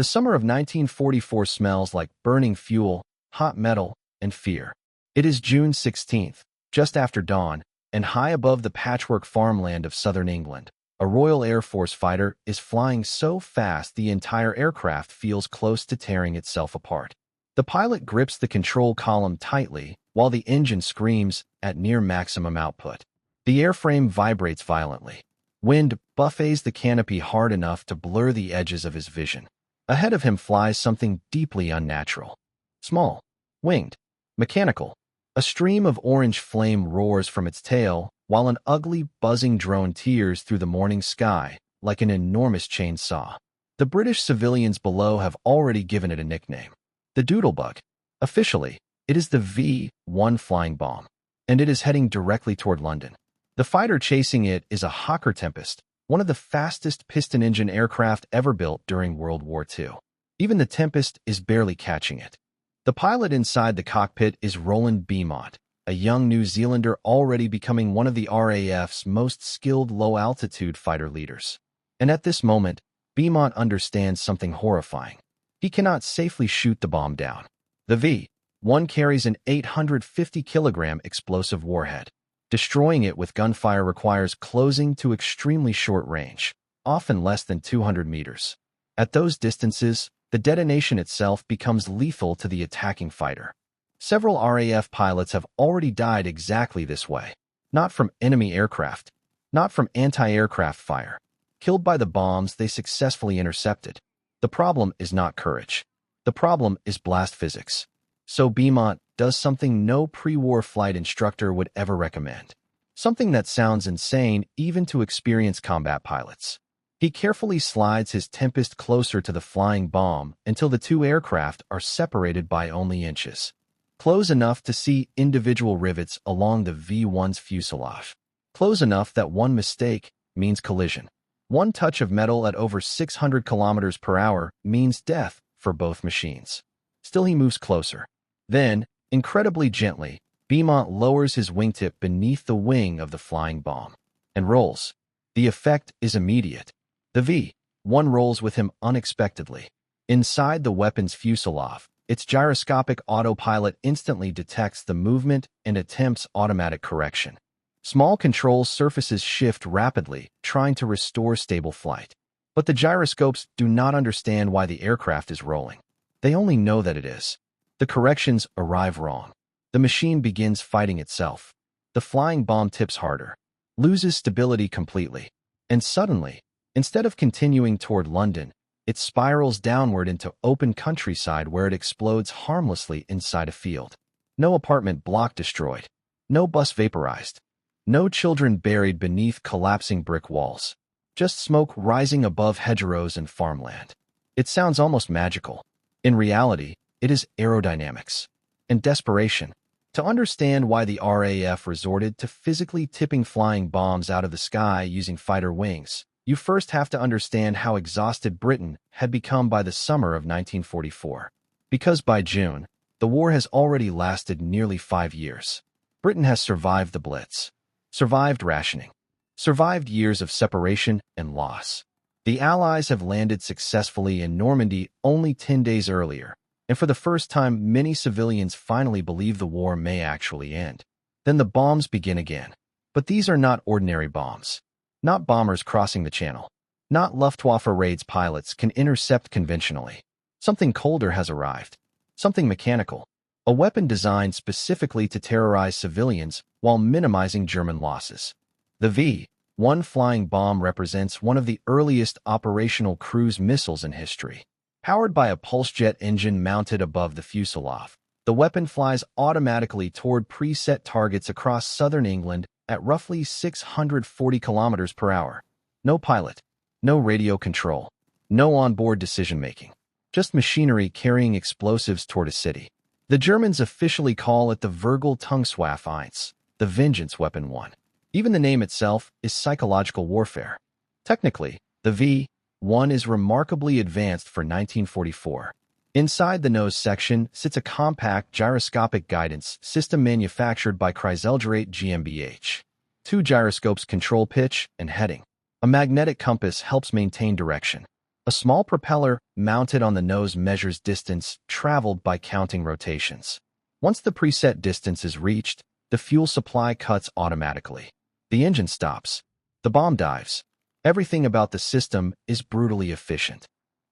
The summer of 1944 smells like burning fuel, hot metal, and fear. It is June 16th, just after dawn, and high above the patchwork farmland of southern England, a Royal Air Force fighter is flying so fast the entire aircraft feels close to tearing itself apart. The pilot grips the control column tightly while the engine screams at near maximum output. The airframe vibrates violently. Wind buffets the canopy hard enough to blur the edges of his vision. Ahead of him flies something deeply unnatural. Small, winged, mechanical. A stream of orange flame roars from its tail, while an ugly, buzzing drone tears through the morning sky like an enormous chainsaw. The British civilians below have already given it a nickname. The Doodlebug. Officially, it is the V-1 flying bomb, and it is heading directly toward London. The fighter chasing it is a Hawker Tempest, one of the fastest piston-engine aircraft ever built during World War II. Even the Tempest is barely catching it. The pilot inside the cockpit is Roland Beaumont, a young New Zealander already becoming one of the RAF's most skilled low-altitude fighter leaders. And at this moment, Beaumont understands something horrifying. He cannot safely shoot the bomb down. The V-1 carries an 850-kilogram explosive warhead. Destroying it with gunfire requires closing to extremely short range, often less than 200 meters. At those distances, the detonation itself becomes lethal to the attacking fighter. Several RAF pilots have already died exactly this way. Not from enemy aircraft, not from anti-aircraft fire. Killed by the bombs they successfully intercepted. The problem is not courage. The problem is blast physics. So Beaumont does something no pre-war flight instructor would ever recommend. Something that sounds insane even to experienced combat pilots. He carefully slides his Tempest closer to the flying bomb until the two aircraft are separated by only inches. Close enough to see individual rivets along the V-1's fuselage. Close enough that one mistake means collision. One touch of metal at over 600 kilometers per hour means death for both machines. Still he moves closer. Then, incredibly gently, Beaumont lowers his wingtip beneath the wing of the flying bomb and rolls. The effect is immediate. The V-1 rolls with him unexpectedly. Inside the weapon's fuselage, its gyroscopic autopilot instantly detects the movement and attempts automatic correction. Small control surfaces shift rapidly, trying to restore stable flight. But the gyroscopes do not understand why the aircraft is rolling. They only know that it is. The corrections arrive wrong. The machine begins fighting itself. The flying bomb tips harder, loses stability completely, and suddenly, instead of continuing toward London, it spirals downward into open countryside where it explodes harmlessly inside a field. No apartment block destroyed. No bus vaporized. No children buried beneath collapsing brick walls. Just smoke rising above hedgerows and farmland. It sounds almost magical. In reality, it is aerodynamics and desperation. To understand why the RAF resorted to physically tipping flying bombs out of the sky using fighter wings, you first have to understand how exhausted Britain had become by the summer of 1944. Because by June, the war has already lasted nearly 5 years. Britain has survived the Blitz, survived rationing, survived years of separation and loss. The Allies have landed successfully in Normandy only 10 days earlier, and for the first time many civilians finally believe the war may actually end. Then the bombs begin again. But these are not ordinary bombs. Not bombers crossing the channel. Not Luftwaffe raids pilots can intercept conventionally. Something colder has arrived. Something mechanical. A weapon designed specifically to terrorize civilians while minimizing German losses. The V-1 flying bomb represents one of the earliest operational cruise missiles in history. Powered by a pulse jet engine mounted above the fuselage, the weapon flies automatically toward preset targets across southern England at roughly 640 kilometers per hour. No pilot, no radio control, no onboard decision-making. Just machinery carrying explosives toward a city. The Germans officially call it the Vergeltungswaffe 1, the Vengeance Weapon 1. Even the name itself is psychological warfare. Technically, the V-1 is remarkably advanced for 1944. Inside the nose section sits a compact gyroscopic guidance system manufactured by Kreiselgerät GmbH. 2 gyroscopes control pitch and heading. A magnetic compass helps maintain direction. A small propeller mounted on the nose measures distance traveled by counting rotations. Once the preset distance is reached, the fuel supply cuts automatically. The engine stops. The bomb dives. Everything about the system is brutally efficient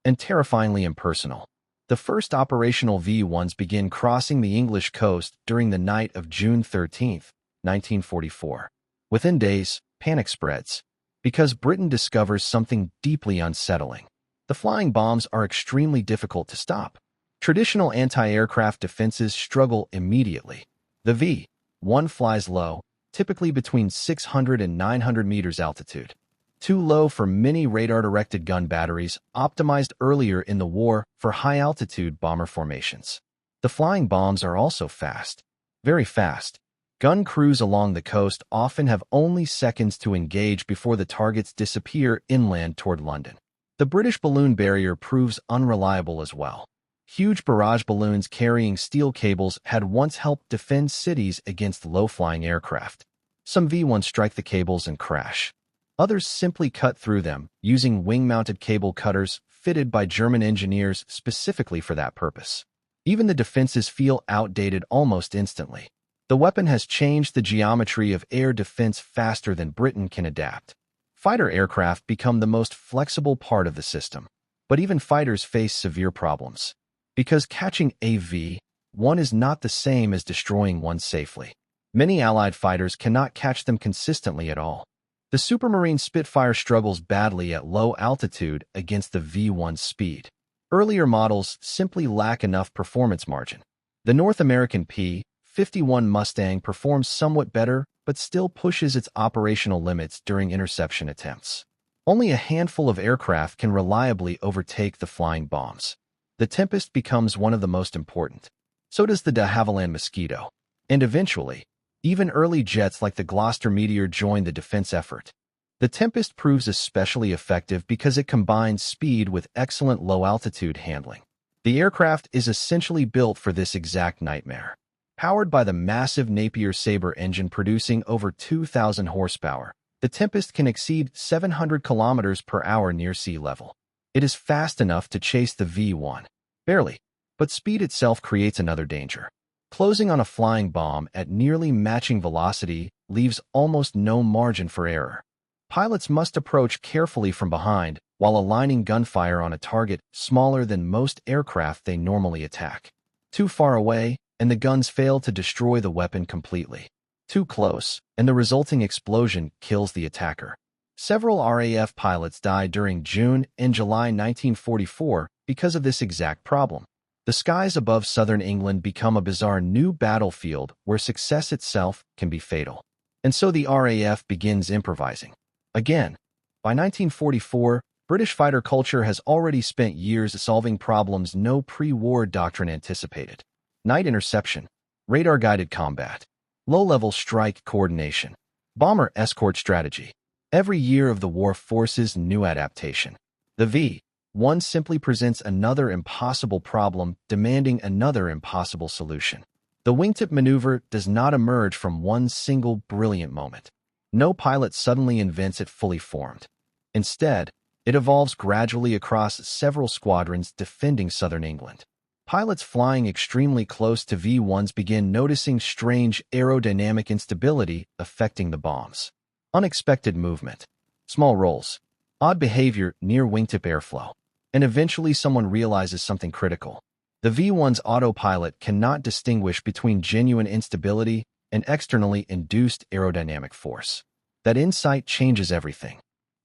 and terrifyingly impersonal. The first operational V-1s begin crossing the English coast during the night of June 13, 1944. Within days, panic spreads because Britain discovers something deeply unsettling. The flying bombs are extremely difficult to stop. Traditional anti-aircraft defenses struggle immediately. The V-1 flies low, typically between 600 and 900 meters altitude. Too low for many radar-directed gun batteries optimized earlier in the war for high-altitude bomber formations. The flying bombs are also fast, very fast. Gun crews along the coast often have only seconds to engage before the targets disappear inland toward London. The British balloon barrier proves unreliable as well. Huge barrage balloons carrying steel cables had once helped defend cities against low-flying aircraft. Some V-1s strike the cables and crash. Others simply cut through them, using wing-mounted cable cutters fitted by German engineers specifically for that purpose. Even the defenses feel outdated almost instantly. The weapon has changed the geometry of air defense faster than Britain can adapt. Fighter aircraft become the most flexible part of the system, but even fighters face severe problems. Because catching a V-1 is not the same as destroying one safely. Many Allied fighters cannot catch them consistently at all. The Supermarine Spitfire struggles badly at low altitude against the V-1's speed. Earlier models simply lack enough performance margin. The North American P-51 Mustang performs somewhat better, but still pushes its operational limits during interception attempts. Only a handful of aircraft can reliably overtake the flying bombs. The Tempest becomes one of the most important. So does the de Havilland Mosquito. And eventually, even early jets like the Gloucester Meteor join the defense effort. The Tempest proves especially effective because it combines speed with excellent low-altitude handling. The aircraft is essentially built for this exact nightmare. Powered by the massive Napier Sabre engine producing over 2,000 horsepower, the Tempest can exceed 700 kilometers per hour near sea level. It is fast enough to chase the V-1. Barely, but speed itself creates another danger. Closing on a flying bomb at nearly matching velocity leaves almost no margin for error. Pilots must approach carefully from behind while aligning gunfire on a target smaller than most aircraft they normally attack. Too far away, and the guns fail to destroy the weapon completely. Too close, and the resulting explosion kills the attacker. Several RAF pilots died during June and July 1944 because of this exact problem. The skies above southern England become a bizarre new battlefield where success itself can be fatal. And so the RAF begins improvising. Again, by 1944, British fighter culture has already spent years solving problems no pre-war doctrine anticipated. Night interception, radar-guided combat, low-level strike coordination, bomber escort strategy. Every year of the war forces new adaptation. The V-1 simply presents another impossible problem demanding another impossible solution. The wingtip maneuver does not emerge from one single brilliant moment. No pilot suddenly invents it fully formed. Instead, it evolves gradually across several squadrons defending southern England. Pilots flying extremely close to V-1s begin noticing strange aerodynamic instability affecting the bombs. Unexpected movement, small rolls, odd behavior near wingtip airflow, and eventually someone realizes something critical. The V-1's autopilot cannot distinguish between genuine instability and externally induced aerodynamic force. That insight changes everything.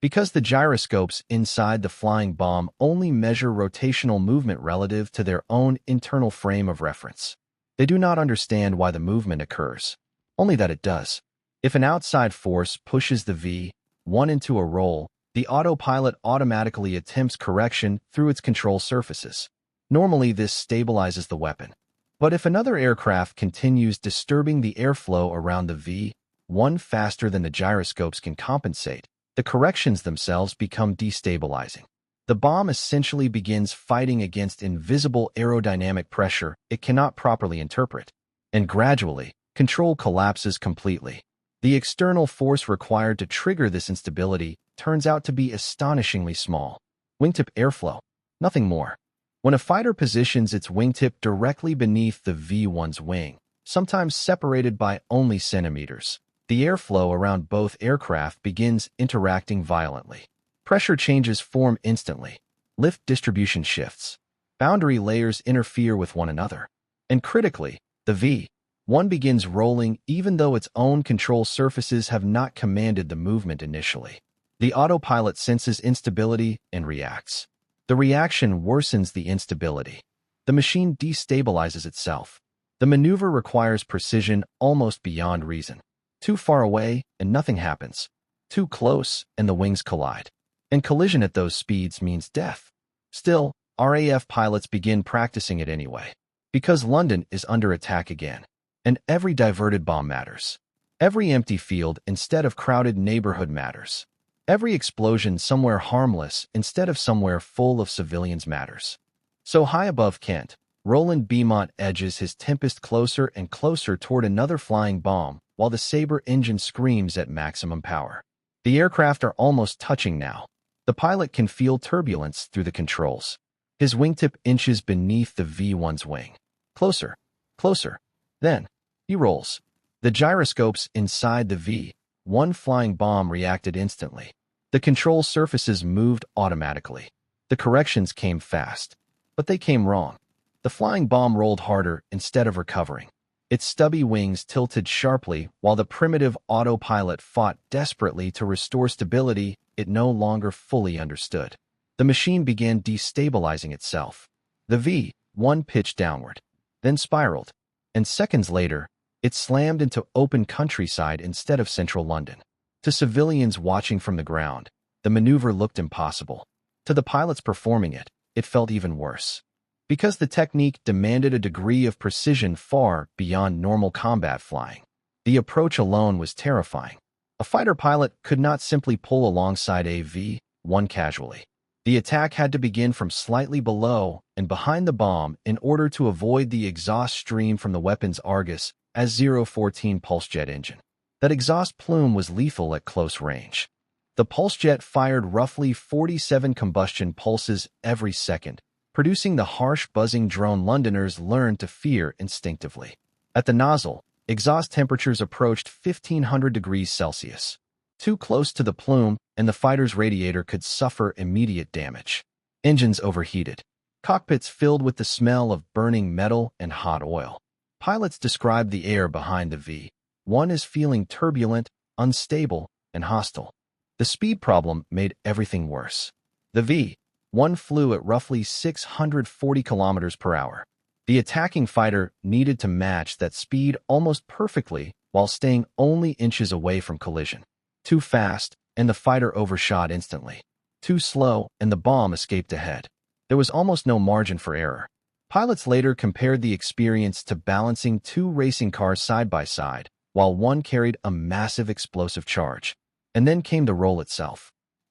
Because the gyroscopes inside the flying bomb only measure rotational movement relative to their own internal frame of reference. They do not understand why the movement occurs, only that it does. If an outside force pushes the V-1 into a roll, the autopilot automatically attempts correction through its control surfaces. Normally, this stabilizes the weapon. But if another aircraft continues disturbing the airflow around the V-1 faster than the gyroscopes can compensate, the corrections themselves become destabilizing. The bomb essentially begins fighting against invisible aerodynamic pressure it cannot properly interpret, and gradually, control collapses completely. The external force required to trigger this instability turns out to be astonishingly small. Wingtip airflow. Nothing more. When a fighter positions its wingtip directly beneath the V-1's wing, sometimes separated by only centimeters, the airflow around both aircraft begins interacting violently. Pressure changes form instantly. Lift distribution shifts. Boundary layers interfere with one another. And critically, the V-1 begins rolling even though its own control surfaces have not commanded the movement initially. The autopilot senses instability and reacts. The reaction worsens the instability. The machine destabilizes itself. The maneuver requires precision almost beyond reason. Too far away, and nothing happens. Too close, and the wings collide. And collision at those speeds means death. Still, RAF pilots begin practicing it anyway. Because London is under attack again. And every diverted bomb matters. Every empty field instead of crowded neighborhood matters. Every explosion somewhere harmless instead of somewhere full of civilians matters. So high above Kent, Roland Beaumont edges his Tempest closer and closer toward another flying bomb, while the Sabre engine screams at maximum power. The aircraft are almost touching now. The pilot can feel turbulence through the controls. His wingtip inches beneath the V-1's wing. Closer, closer. Then, he rolls. The gyroscopes inside the V-1 flying bomb reacted instantly. The control surfaces moved automatically. The corrections came fast. But they came wrong. The flying bomb rolled harder instead of recovering. Its stubby wings tilted sharply while the primitive autopilot fought desperately to restore stability it no longer fully understood. The machine began destabilizing itself. The V-1 pitched downward, then spiraled, and seconds later, it slammed into open countryside instead of central London. To civilians watching from the ground, the maneuver looked impossible. To the pilots performing it, it felt even worse. Because the technique demanded a degree of precision far beyond normal combat flying. The approach alone was terrifying. A fighter pilot could not simply pull alongside a V-1 casually. The attack had to begin from slightly below and behind the bomb in order to avoid the exhaust stream from the weapon's Argus as 014 pulsejet engine. That exhaust plume was lethal at close range. The pulsejet fired roughly 47 combustion pulses every second, producing the harsh buzzing drone Londoners learned to fear instinctively. At the nozzle, exhaust temperatures approached 1500 degrees Celsius. Too close to the plume, and the fighter's radiator could suffer immediate damage. Engines overheated. Cockpits filled with the smell of burning metal and hot oil. Pilots described the air behind the V-1 as feeling turbulent, unstable, and hostile. The speed problem made everything worse. The V-1 flew at roughly 640 kilometers per hour. The attacking fighter needed to match that speed almost perfectly while staying only inches away from collision. Too fast, and the fighter overshot instantly. Too slow, and the bomb escaped ahead. There was almost no margin for error. Pilots later compared the experience to balancing two racing cars side by side, while one carried a massive explosive charge. And then came the roll itself.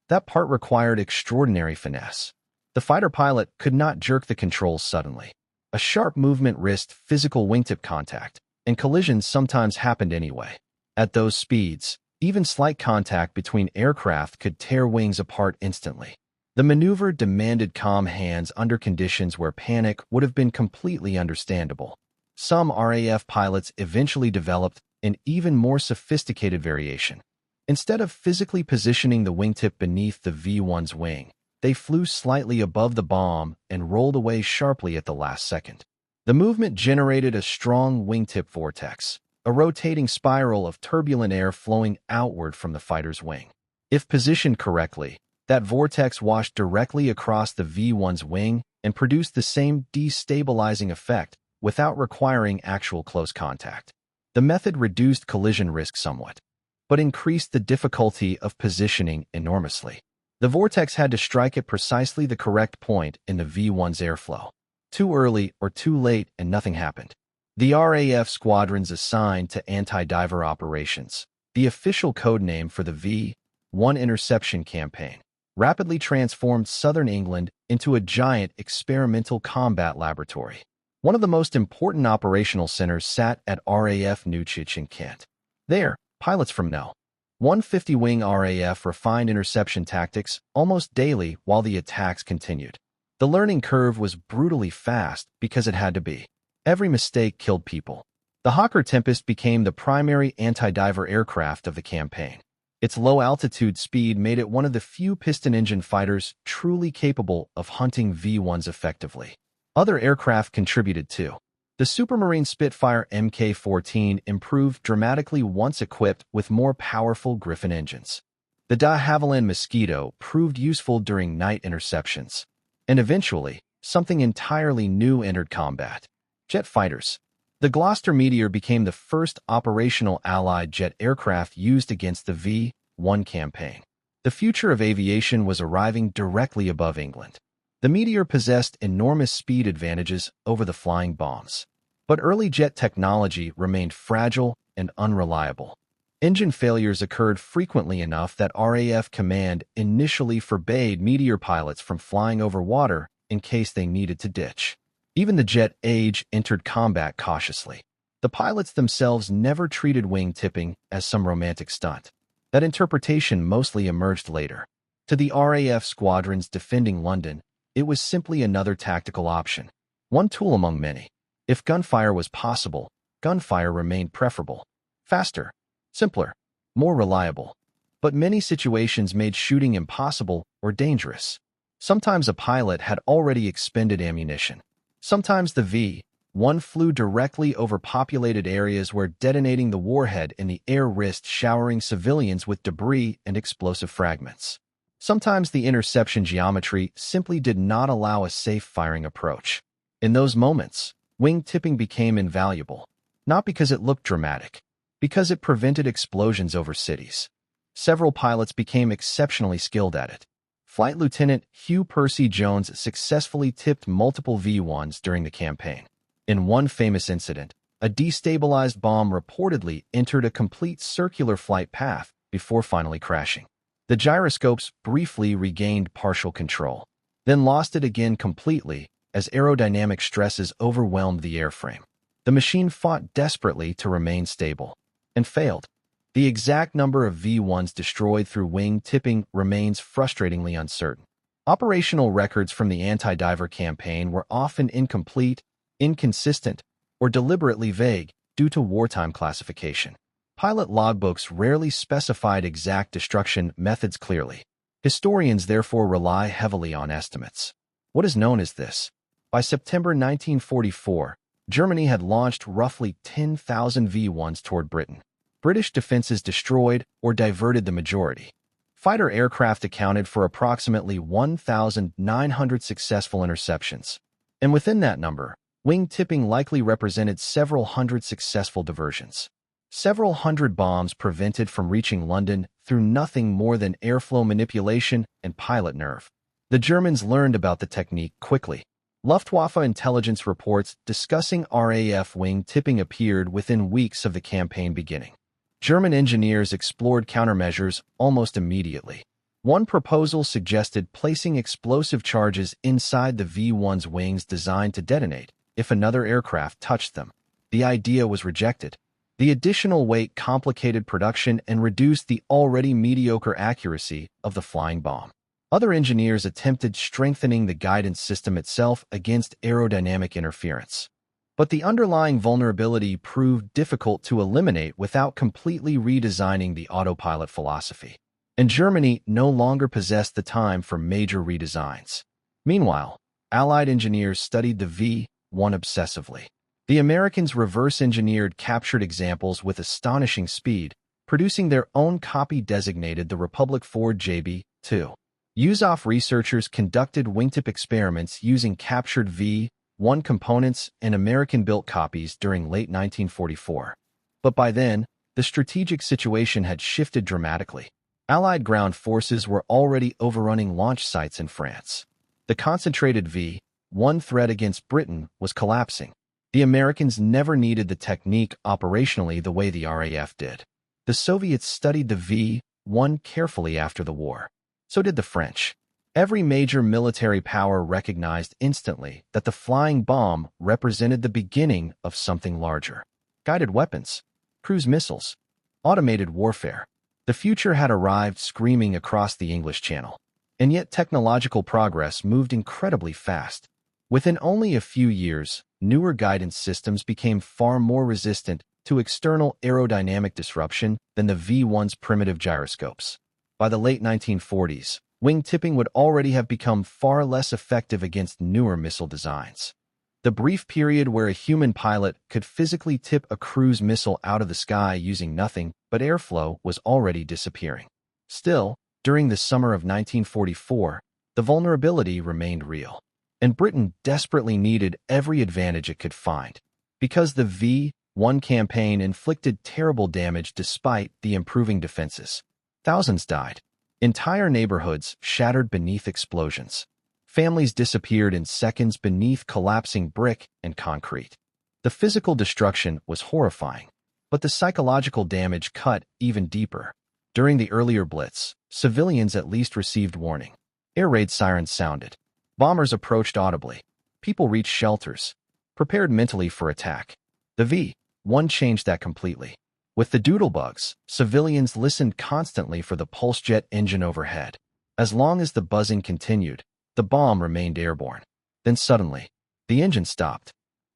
That part required extraordinary finesse. The fighter pilot could not jerk the controls suddenly. A sharp movement risked physical wingtip contact, and collisions sometimes happened anyway. At those speeds, even slight contact between aircraft could tear wings apart instantly. The maneuver demanded calm hands under conditions where panic would have been completely understandable. Some RAF pilots eventually developed an even more sophisticated variation. Instead of physically positioning the wingtip beneath the V-1's wing, they flew slightly above the bomb and rolled away sharply at the last second. The movement generated a strong wingtip vortex, a rotating spiral of turbulent air flowing outward from the fighter's wing. If positioned correctly, that vortex washed directly across the V-1's wing and produced the same destabilizing effect without requiring actual close contact. The method reduced collision risk somewhat, but increased the difficulty of positioning enormously. The vortex had to strike at precisely the correct point in the V-1's airflow. Too early or too late and nothing happened. The RAF squadrons assigned to anti-diver operations, the official code name for the V-1 interception campaign, rapidly transformed southern England into a giant experimental combat laboratory. One of the most important operational centers sat at RAF Newchich in Kent. There, pilots from No. 150-wing RAF refined interception tactics almost daily while the attacks continued. The learning curve was brutally fast because it had to be. Every mistake killed people. The Hawker Tempest became the primary anti-diver aircraft of the campaign. Its low-altitude speed made it one of the few piston-engine fighters truly capable of hunting V-1s effectively. Other aircraft contributed too. The Supermarine Spitfire Mk-14 improved dramatically once equipped with more powerful Griffin engines. The de Havilland Mosquito proved useful during night interceptions. And eventually, something entirely new entered combat. Jet fighters. The Gloucester Meteor became the first operational Allied jet aircraft used against the V-1 campaign. The future of aviation was arriving directly above England. The Meteor possessed enormous speed advantages over the flying bombs. But early jet technology remained fragile and unreliable. Engine failures occurred frequently enough that RAF Command initially forbade Meteor pilots from flying over water in case they needed to ditch. Even the jet age entered combat cautiously. The pilots themselves never treated wing tipping as some romantic stunt. That interpretation mostly emerged later. To the RAF squadrons defending London, it was simply another tactical option. One tool among many. If gunfire was possible, gunfire remained preferable. Faster, simpler, more reliable. But many situations made shooting impossible or dangerous. Sometimes a pilot had already expended ammunition. Sometimes the V-1 flew directly over populated areas where detonating the warhead in the air risked showering civilians with debris and explosive fragments. Sometimes the interception geometry simply did not allow a safe firing approach. In those moments, wing tipping became invaluable, not because it looked dramatic, because it prevented explosions over cities. Several pilots became exceptionally skilled at it. Flight Lieutenant Hugh Percy Jones successfully tipped multiple V-1s during the campaign. In one famous incident, a destabilized bomb reportedly entered a complete circular flight path before finally crashing. The gyroscopes briefly regained partial control, then lost it again completely as aerodynamic stresses overwhelmed the airframe. The machine fought desperately to remain stable, and failed. The exact number of V-1s destroyed through wing tipping remains frustratingly uncertain. Operational records from the anti-diver campaign were often incomplete, inconsistent, or deliberately vague due to wartime classification. Pilot logbooks rarely specified exact destruction methods clearly. Historians therefore rely heavily on estimates. What is known as this? By September 1944, Germany had launched roughly 10,000 V-1s toward Britain. British defenses destroyed or diverted the majority. Fighter aircraft accounted for approximately 1,900 successful interceptions. And within that number, wing tipping likely represented several hundred successful diversions. Several hundred bombs prevented from reaching London through nothing more than airflow manipulation and pilot nerve. The Germans learned about the technique quickly. Luftwaffe intelligence reports discussing RAF wing tipping appeared within weeks of the campaign beginning. German engineers explored countermeasures almost immediately. One proposal suggested placing explosive charges inside the V-1's wings designed to detonate if another aircraft touched them. The idea was rejected. The additional weight complicated production and reduced the already mediocre accuracy of the flying bomb. Other engineers attempted strengthening the guidance system itself against aerodynamic interference. But the underlying vulnerability proved difficult to eliminate without completely redesigning the autopilot philosophy. And Germany no longer possessed the time for major redesigns. Meanwhile, Allied engineers studied the V-1 obsessively. The Americans reverse-engineered captured examples with astonishing speed, producing their own copy designated the Republic Ford JB-2. USAF researchers conducted wingtip experiments using captured V-1 components and American-built copies during late 1944. But by then, the strategic situation had shifted dramatically. Allied ground forces were already overrunning launch sites in France. The concentrated V-1 threat against Britain was collapsing. The Americans never needed the technique operationally the way the RAF did. The Soviets studied the V-1 carefully after the war. So did the French. Every major military power recognized instantly that the flying bomb represented the beginning of something larger. Guided weapons, cruise missiles, automated warfare. The future had arrived screaming across the English Channel. And yet technological progress moved incredibly fast. Within only a few years, newer guidance systems became far more resistant to external aerodynamic disruption than the V-1's primitive gyroscopes. By the late 1940s, wingtipping would already have become far less effective against newer missile designs. The brief period where a human pilot could physically tip a cruise missile out of the sky using nothing but airflow was already disappearing. Still, during the summer of 1944, the vulnerability remained real, and Britain desperately needed every advantage it could find. Because the V-1 campaign inflicted terrible damage despite the improving defenses. Thousands died. Entire neighborhoods shattered beneath explosions. Families disappeared in seconds beneath collapsing brick and concrete. The physical destruction was horrifying, but the psychological damage cut even deeper. During the earlier blitz, civilians at least received warning. Air raid sirens sounded. Bombers approached audibly. People reached shelters, prepared mentally for attack. The V-1 changed that completely. With the doodlebugs, civilians listened constantly for the pulse jet engine overhead. As long as the buzzing continued, the bomb remained airborne. Then suddenly, the engine stopped,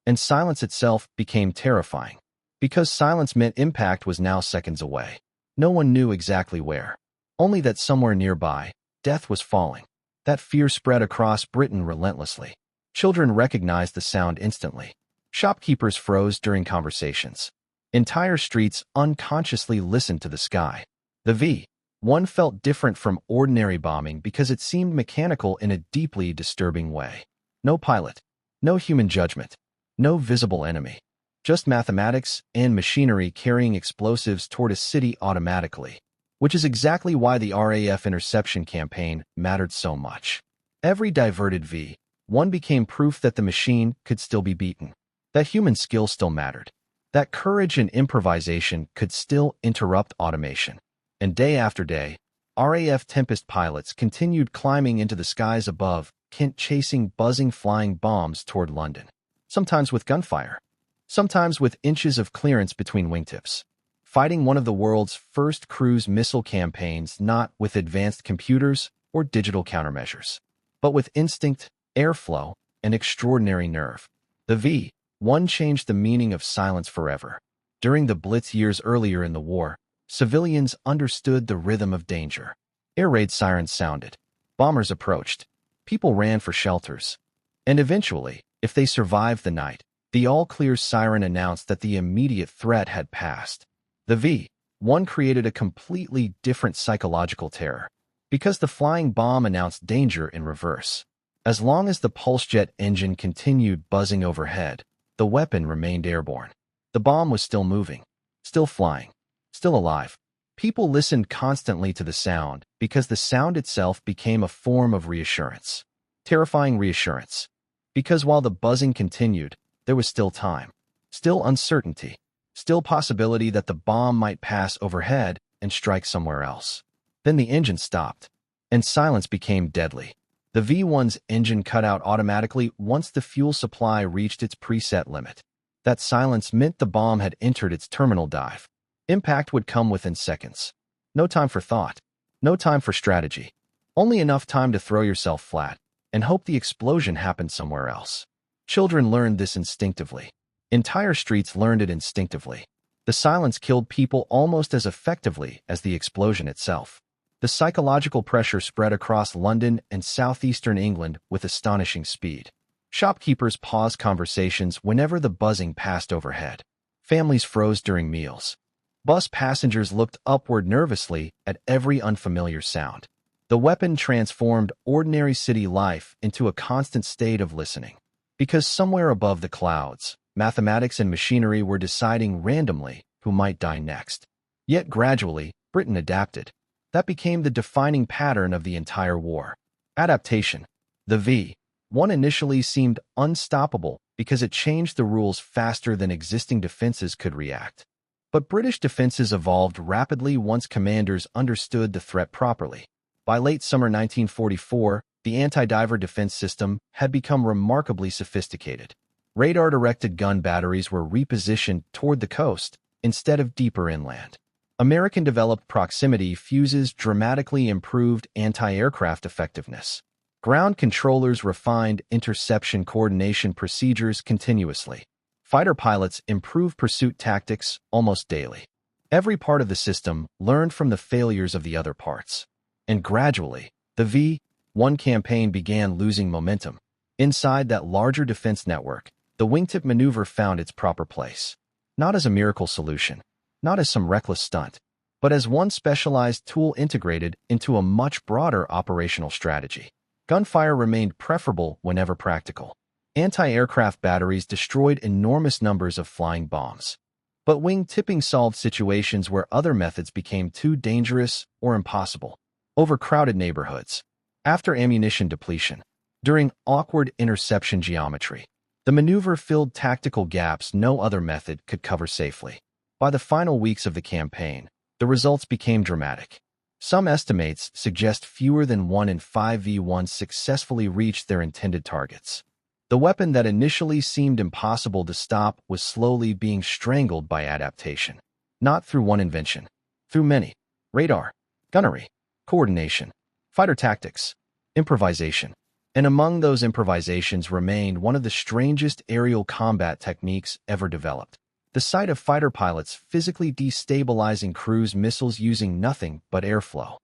and silence itself became terrifying. Because silence meant impact was now seconds away. No one knew exactly where. Only that somewhere nearby, death was falling. That fear spread across Britain relentlessly. Children recognized the sound instantly. Shopkeepers froze during conversations. Entire streets unconsciously listened to the sky. The V-1 felt different from ordinary bombing because it seemed mechanical in a deeply disturbing way. No pilot, no human judgment, no visible enemy. Just mathematics and machinery carrying explosives toward a city automatically, which is exactly why the RAF interception campaign mattered so much. Every diverted V-1 became proof that the machine could still be beaten, that human skill still mattered, that courage and improvisation could still interrupt automation. And day after day, RAF Tempest pilots continued climbing into the skies above Kent, chasing buzzing flying bombs toward London, sometimes with gunfire, sometimes with inches of clearance between wingtips, fighting one of the world's first cruise missile campaigns not with advanced computers or digital countermeasures, but with instinct, airflow, and extraordinary nerve. The V-1 changed the meaning of silence forever. During the Blitz years earlier in the war, civilians understood the rhythm of danger. Air raid sirens sounded. Bombers approached. People ran for shelters. And eventually, if they survived the night, the all-clear siren announced that the immediate threat had passed. The V-1 created a completely different psychological terror, because the flying bomb announced danger in reverse. As long as the pulse jet engine continued buzzing overhead, the weapon remained airborne. The bomb was still moving, still flying, still alive. People listened constantly to the sound because the sound itself became a form of reassurance. Terrifying reassurance. Because while the buzzing continued, there was still time, still uncertainty, still possibility that the bomb might pass overhead and strike somewhere else. Then the engine stopped, and silence became deadly. The V-1's engine cut out automatically once the fuel supply reached its preset limit. That silence meant the bomb had entered its terminal dive. Impact would come within seconds. No time for thought, no time for strategy. Only enough time to throw yourself flat and hope the explosion happened somewhere else. Children learned this instinctively. Entire streets learned it instinctively. The silence killed people almost as effectively as the explosion itself. The psychological pressure spread across London and southeastern England with astonishing speed. Shopkeepers paused conversations whenever the buzzing passed overhead. Families froze during meals. Bus passengers looked upward nervously at every unfamiliar sound. The weapon transformed ordinary city life into a constant state of listening. Because somewhere above the clouds, mathematics and machinery were deciding randomly who might die next. Yet gradually, Britain adapted. That became the defining pattern of the entire war. Adaptation. The V-1 initially seemed unstoppable because it changed the rules faster than existing defenses could react. But British defenses evolved rapidly once commanders understood the threat properly. By late summer 1944, the anti-diver defense system had become remarkably sophisticated. Radar-directed gun batteries were repositioned toward the coast instead of deeper inland. American-developed proximity fuses dramatically improved anti-aircraft effectiveness. Ground controllers refined interception coordination procedures continuously. Fighter pilots improve pursuit tactics almost daily. Every part of the system learned from the failures of the other parts. And gradually, the V-1 campaign began losing momentum. Inside that larger defense network, the wingtip maneuver found its proper place. Not as a miracle solution, not as some reckless stunt, but as one specialized tool integrated into a much broader operational strategy. Gunfire remained preferable whenever practical. Anti-aircraft batteries destroyed enormous numbers of flying bombs. But wing-tipping solved situations where other methods became too dangerous or impossible. Overcrowded neighborhoods. After ammunition depletion. During awkward interception geometry. The maneuver filled tactical gaps no other method could cover safely. By the final weeks of the campaign, the results became dramatic. Some estimates suggest fewer than 1 in 5 V-1s successfully reached their intended targets. The weapon that initially seemed impossible to stop was slowly being strangled by adaptation. Not through one invention, through many. Radar, gunnery, coordination, fighter tactics, improvisation. And among those improvisations remained one of the strangest aerial combat techniques ever developed. The sight of fighter pilots physically destabilizing cruise missiles using nothing but airflow.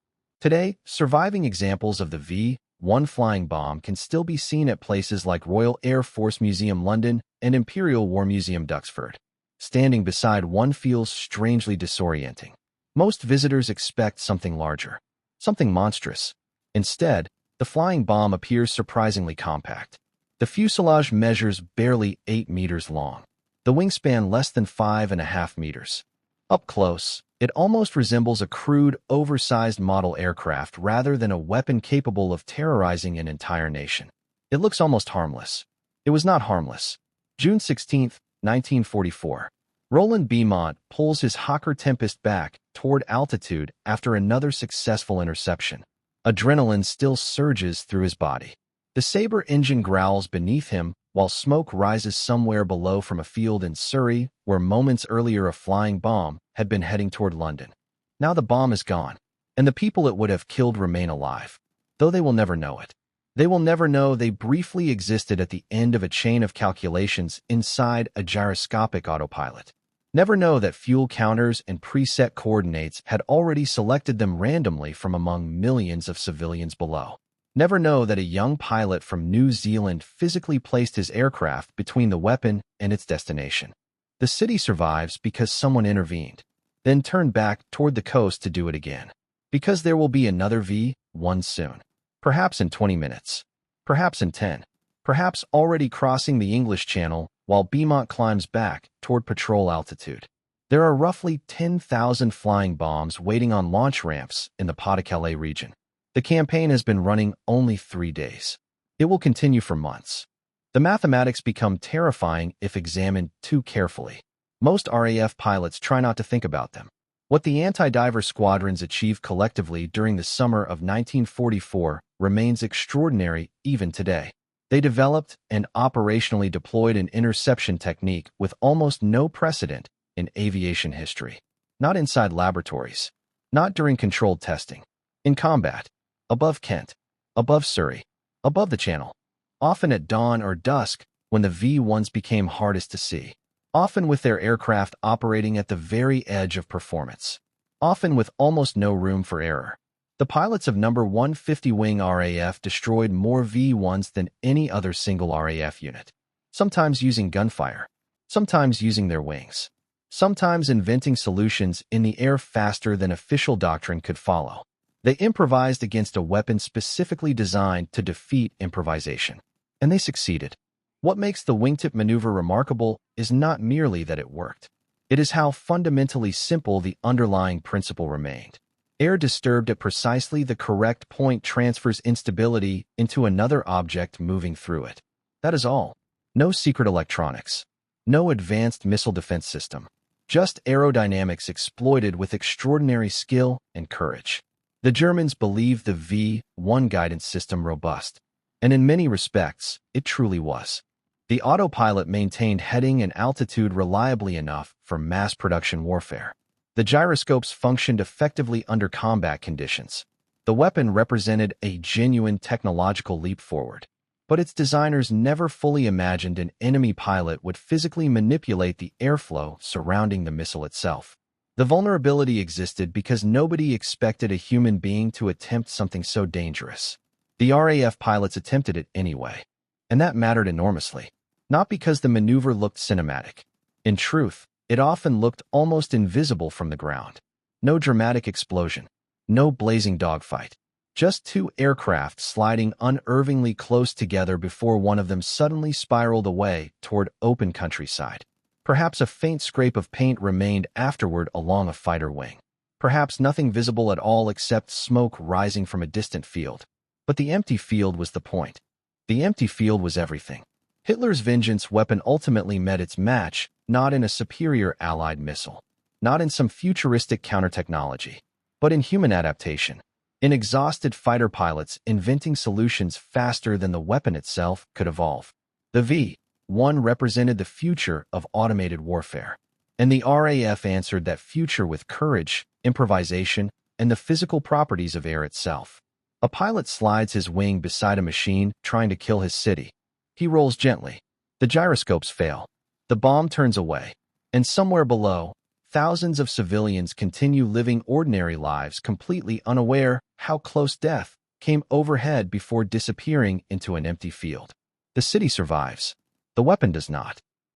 Today, surviving examples of the V-1 flying bomb can still be seen at places like Royal Air Force Museum London and Imperial War Museum Duxford. Standing beside one feels strangely disorienting. Most visitors expect something larger, something monstrous. Instead, the flying bomb appears surprisingly compact. The fuselage measures barely 8 meters long. The wingspan less than 5.5 meters. Up close, it almost resembles a crude, oversized model aircraft rather than a weapon capable of terrorizing an entire nation. It looks almost harmless. It was not harmless. June 16, 1944. Roland Beaumont pulls his Hawker Tempest back toward altitude after another successful interception. Adrenaline still surges through his body. The Sabre engine growls beneath him, while smoke rises somewhere below from a field in Surrey where moments earlier a flying bomb had been heading toward London. Now the bomb is gone, and the people it would have killed remain alive, though they will never know it. They will never know they briefly existed at the end of a chain of calculations inside a gyroscopic autopilot. Never know that fuel counters and preset coordinates had already selected them randomly from among millions of civilians below. Never know that a young pilot from New Zealand physically placed his aircraft between the weapon and its destination. The city survives because someone intervened, then turned back toward the coast to do it again. Because there will be another V-1 soon. Perhaps in 20 minutes. Perhaps in 10. Perhaps already crossing the English Channel while Beaumont climbs back toward patrol altitude. There are roughly 10,000 flying bombs waiting on launch ramps in the Pas-de-Calais region. The campaign has been running only 3 days. It will continue for months. The mathematics become terrifying if examined too carefully. Most RAF pilots try not to think about them. What the anti-diver squadrons achieved collectively during the summer of 1944 remains extraordinary even today. They developed and operationally deployed an interception technique with almost no precedent in aviation history. Not inside laboratories. Not during controlled testing. In combat. Above Kent, above Surrey, above the Channel, often at dawn or dusk when the V-1s became hardest to see, often with their aircraft operating at the very edge of performance, often with almost no room for error. The pilots of No. 150 Wing RAF destroyed more V-1s than any other single RAF unit, sometimes using gunfire, sometimes using their wings, sometimes inventing solutions in the air faster than official doctrine could follow. They improvised against a weapon specifically designed to defeat improvisation. And they succeeded. What makes the wingtip maneuver remarkable is not merely that it worked. It is how fundamentally simple the underlying principle remained. Air disturbed at precisely the correct point transfers instability into another object moving through it. That is all. No secret electronics. No advanced missile defense system. Just aerodynamics exploited with extraordinary skill and courage. The Germans believed the V-1 guidance system robust, and in many respects, it truly was. The autopilot maintained heading and altitude reliably enough for mass production warfare. The gyroscopes functioned effectively under combat conditions. The weapon represented a genuine technological leap forward. But its designers never fully imagined an enemy pilot would physically manipulate the airflow surrounding the missile itself. The vulnerability existed because nobody expected a human being to attempt something so dangerous. The RAF pilots attempted it anyway. And that mattered enormously. Not because the maneuver looked cinematic. In truth, it often looked almost invisible from the ground. No dramatic explosion. No blazing dogfight. Just two aircraft sliding unnervingly close together before one of them suddenly spiraled away toward open countryside. Perhaps a faint scrape of paint remained afterward along a fighter wing. Perhaps nothing visible at all except smoke rising from a distant field. But the empty field was the point. The empty field was everything. Hitler's vengeance weapon ultimately met its match, not in a superior Allied missile, not in some futuristic counter-technology, but in human adaptation. In exhausted fighter pilots inventing solutions faster than the weapon itself could evolve. The V-1 represented the future of automated warfare, and the RAF answered that future with courage, improvisation, and the physical properties of air itself. A pilot slides his wing beside a machine trying to kill his city. He rolls gently. The gyroscopes fail. The bomb turns away. And somewhere below, thousands of civilians continue living ordinary lives completely unaware how close death came overhead before disappearing into an empty field. The city survives. The weapon does not.